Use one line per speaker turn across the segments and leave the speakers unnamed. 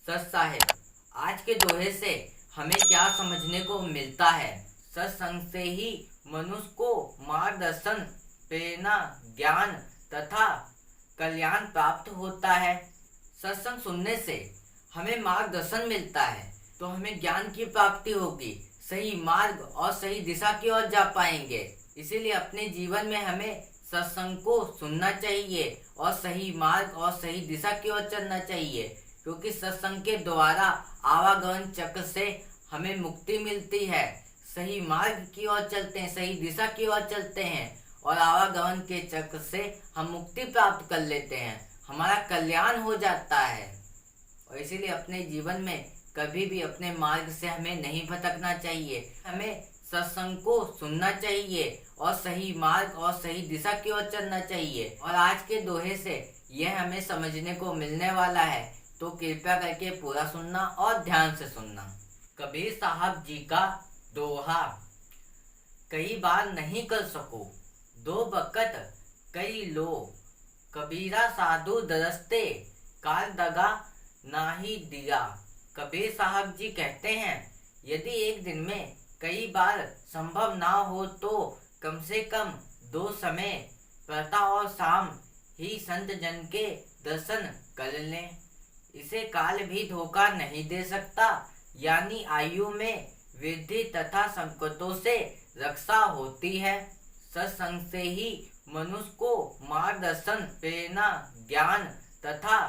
सच साहेब, आज के दोहे से हमें क्या समझने को मिलता है? सत्संग से ही मनुष्य को मार्गदर्शन, प्रेरणा, ज्ञान तथा कल्याण प्राप्त होता है। सत्संग सुनने से हमें मार्गदर्शन मिलता है तो हमें ज्ञान की प्राप्ति होगी, सही मार्ग और सही दिशा की ओर जा पाएंगे। इसीलिए अपने जीवन में हमें सत्संग को सुनना चाहिए और सही मार्ग और सही दिशा की ओर चलना चाहिए, क्योंकि सत्संग के द्वारा आवागमन चक्र से हमें मुक्ति मिलती है। सही मार्ग की ओर चलते हैं, सही दिशा की ओर चलते हैं और आवागमन के चक्र से हम मुक्ति प्राप्त कर लेते हैं, हमारा कल्याण हो जाता है। और इसीलिए अपने जीवन में कभी भी अपने मार्ग से हमें नहीं भटकना चाहिए, हमें सत्संग को सुनना चाहिए और सही मार्ग और सही दिशा की ओर चलना चाहिए। और आज के दोहे से यह हमें समझने को मिलने वाला है, तो कृपया करके पूरा सुनना और ध्यान से सुनना। कबीर साहब जी का दोहा। कई बार नहीं कर सको, दो बकत कई लो, कबीरा साधु दरस्ते, काल दगा नाही दिया। कबीर साहब जी कहते हैं, यदि एक दिन में कई बार संभव ना हो तो कम से कम 2 समय प्रातः और शाम ही संत जन के दर्शन कर लें। इसे काल भी धोखा नहीं दे सकता, यानी आयु में वृद्धि तथा संकटों से रक्षा होती है। सत्संग से ही मनुष्य को मार्गदर्शन, प्रेरणा, ज्ञान तथा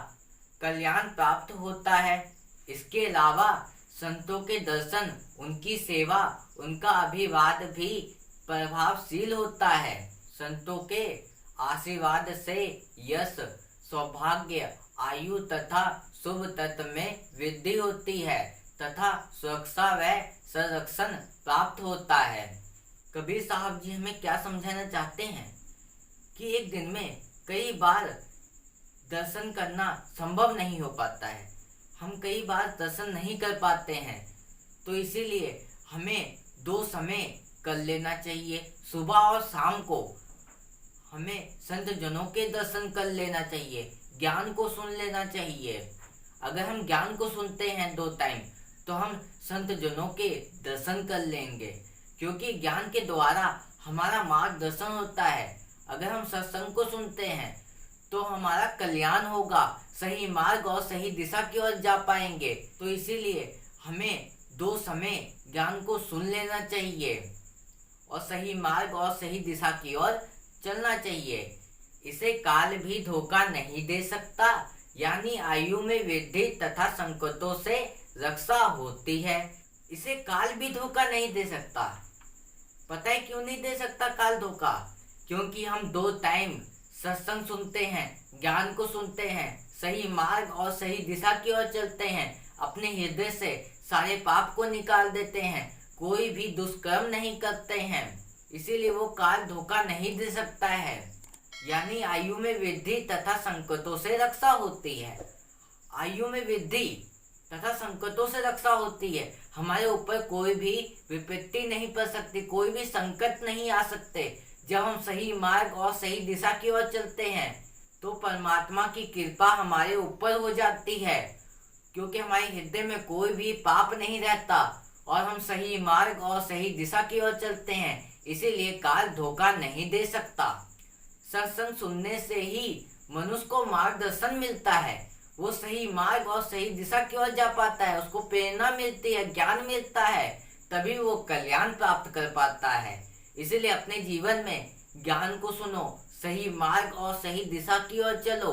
कल्याण प्राप्त होता है। इसके अलावा संतों के दर्शन, उनकी सेवा, उनका अभिवाद भी प्रभावशील होता है। संतों के आशीर्वाद से यश, सौभाग्य, आयु तथा शुभ तत्व में वृद्धि होती है तथा सुरक्षा व संरक्षण प्राप्त होता है। कबीर साहब जी हमें क्या समझाना चाहते हैं कि एक दिन में कई बार दर्शन करना संभव नहीं हो पाता है, हम कई बार दर्शन नहीं कर पाते हैं, तो इसीलिए हमें 2 समय कर लेना चाहिए। सुबह और शाम को हमें संत जनों के दर्शन कर लेना चाहिए, ज्ञान को सुन लेना चाहिए। अगर हम ज्ञान को सुनते हैं 2 टाइम तो हम संत जनों के दर्शन कर लेंगे, क्योंकि ज्ञान के द्वारा हमारा मार्गदर्शन होता है। अगर हम सत्संग को सुनते हैं तो हमारा कल्याण होगा, सही मार्ग और सही दिशा की ओर जा पाएंगे। तो इसीलिए हमें 2 समय ज्ञान को सुन लेना चाहिए और सही मार्ग और सही दिशा की ओर चलना चाहिए। इसे काल भी धोखा नहीं दे सकता, यानी आयु में वृद्धि तथा संकटों से रक्षा होती है। इसे काल भी धोखा नहीं दे सकता। पता है क्यों नहीं दे सकता काल धोखा? क्योंकि हम 2 टाइम सत्संग सुनते हैं, ज्ञान को सुनते हैं, सही मार्ग और सही दिशा की ओर चलते हैं, अपने हृदय से सारे पाप को निकाल देते हैं, कोई भी दुष्कर्म नहीं करते हैं। इसीलिए वो काल धोखा नहीं दे सकता है, यानी आयु में वृद्धि तथा संकटों से रक्षा होती है। आयु में वृद्धि तथा संकटों से रक्षा होती है। हमारे ऊपर कोई भी विपत्ति नहीं पड़ सकती, कोई भी संकट नहीं आ सकते। जब हम सही मार्ग और सही दिशा की ओर चलते हैं तो परमात्मा की कृपा हमारे ऊपर हो जाती है, क्योंकि हमारे हृदय में कोई भी पाप नहीं रहता और हम सही मार्ग और सही दिशा की ओर चलते हैं। इसीलिए काल धोखा नहीं दे सकता। सत्संग सुनने से ही मनुष्य को मार्गदर्शन मिलता है, वो सही मार्ग और सही दिशा की ओर जा पाता है, उसको प्रेरणा मिलती है, ज्ञान मिलता है, तभी वो कल्याण प्राप्त कर पाता है। इसीलिए अपने जीवन में ज्ञान को सुनो, सही मार्ग और सही दिशा की ओर चलो।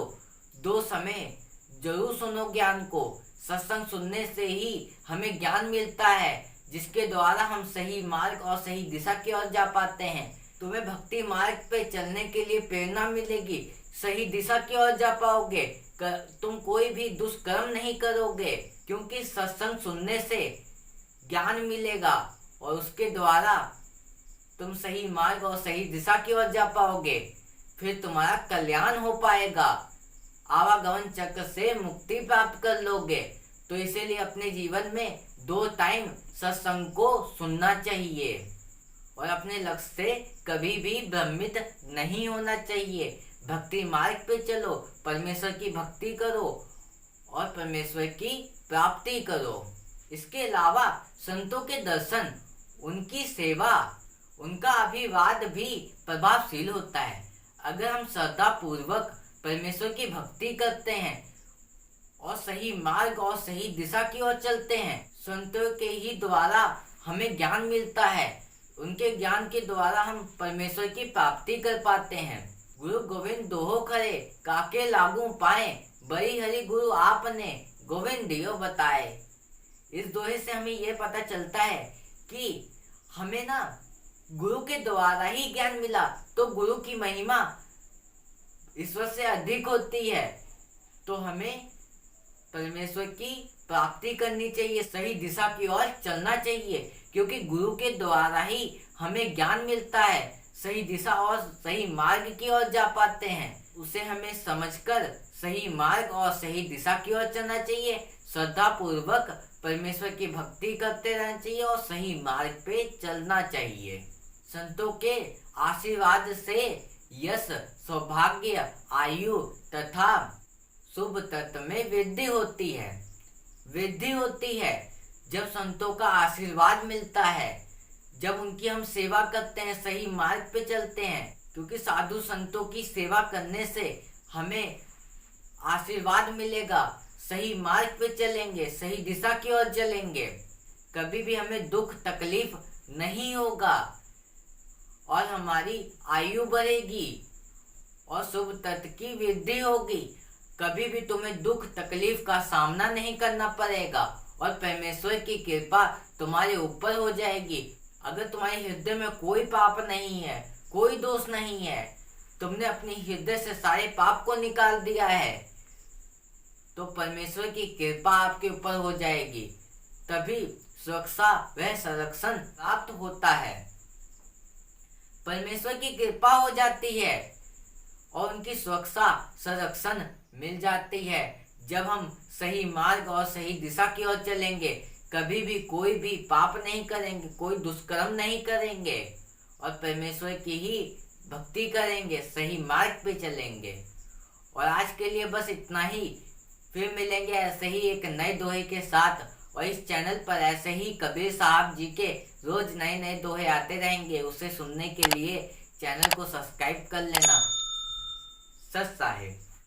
2 समय जरूर सुनो ज्ञान को। सत्संग सुनने से ही हमें ज्ञान मिलता है, जिसके द्वारा हम सही मार्ग और सही दिशा की ओर जा पाते हैं। तुम्हें भक्ति मार्ग पे चलने के लिए प्रेरणा मिलेगी, सही दिशा की ओर जा पाओगे, तुम कोई भी दुष्कर्म नहीं करोगे, क्योंकि सत्संग सुनने से ज्ञान मिलेगा और उसके द्वारा तुम सही मार्ग और सही दिशा की ओर जा पाओगे, फिर तुम्हारा कल्याण हो पाएगा, आवागमन चक्र से मुक्ति प्राप्त कर लोगे। तो इसीलिए अपने जीवन में 2 टाइम सत्संग को सुनना चाहिए और अपने लक्ष्य से कभी भी भ्रमित नहीं होना चाहिए। भक्ति मार्ग पे चलो, परमेश्वर की भक्ति करो और परमेश्वर की प्राप्ति करो। इसके अलावा संतों के दर्शन, उनकी सेवा, उनका अभिवाद भी प्रभावशील होता है। अगर हम श्रद्धा पूर्वक परमेश्वर की भक्ति करते हैं और सही मार्ग और सही दिशा की ओर चलते हैं, संतों के ही द्वारा हमें ज्ञान मिलता है। उनके ज्ञान के द्वारा हम परमेश्वर की प्राप्ति कर पाते हैं। गुरु गोविंद दोहो खरे, काके लागू पाए, बड़ी हरि गुरु आपने गोविंद दियो बताए। इस दोहे से हमें यह पता चलता है कि हमें ना गुरु के द्वारा ही ज्ञान मिला, तो गुरु की महिमा ईश्वर से अधिक होती है। तो हमें परमेश्वर की प्राप्ति करनी चाहिए, सही दिशा की ओर चलना चाहिए, क्योंकि गुरु के द्वारा ही हमें ज्ञान मिलता है। सही दिशा और सही मार्ग की ओर जा पाते हैं। उसे हमें समझकर सही मार्ग और सही दिशा की ओर चलना चाहिए। श्रद्धा पूर्वक परमेश्वर की भक्ति करते रहना चाहिए और सही मार्ग पे चलना चाहिए। संतों के आशीर्वाद से यश, सौभाग्य, आयु तथा शुभ तत्व में वृद्धि होती है। वृद्धि होती है जब संतों का आशीर्वाद मिलता है, जब उनकी हम सेवा करते हैं, सही मार्ग पे चलते हैं। क्योंकि साधु संतों की सेवा करने से हमें आशीर्वाद मिलेगा, सही मार्ग पे चलेंगे, सही दिशा की ओर चलेंगे, कभी भी हमें दुख तकलीफ नहीं होगा और हमारी आयु बढ़ेगी और शुभ तत्व की वृद्धि होगी। कभी भी तुम्हें दुख तकलीफ का सामना नहीं करना पड़ेगा और परमेश्वर की कृपा तुम्हारे ऊपर हो जाएगी। अगर तुम्हारे हृदय में कोई पाप नहीं है, कोई दोष नहीं है, तुमने अपने हृदय से सारे पाप को निकाल दिया है, तो परमेश्वर की कृपा आपके ऊपर हो जाएगी। तभी सुरक्षा व संरक्षण प्राप्त होता है। परमेश्वर की कृपा हो जाती है और उनकी सुरक्षा संरक्षण मिल जाती है। जब हम सही मार्ग और सही दिशा की ओर चलेंगे, कभी भी कोई भी पाप नहीं करेंगे, कोई दुष्कर्म नहीं करेंगे और परमेश्वर की ही भक्ति करेंगे, सही मार्ग पे चलेंगे। और आज के लिए बस इतना ही। फिर मिलेंगे ऐसे ही एक नए दोहे के साथ। और इस चैनल पर ऐसे ही कबीर साहब जी के रोज नए नए दोहे आते रहेंगे। उसे सुनने के लिए चैनल को सब्सक्राइब कर लेना। सत साहिब।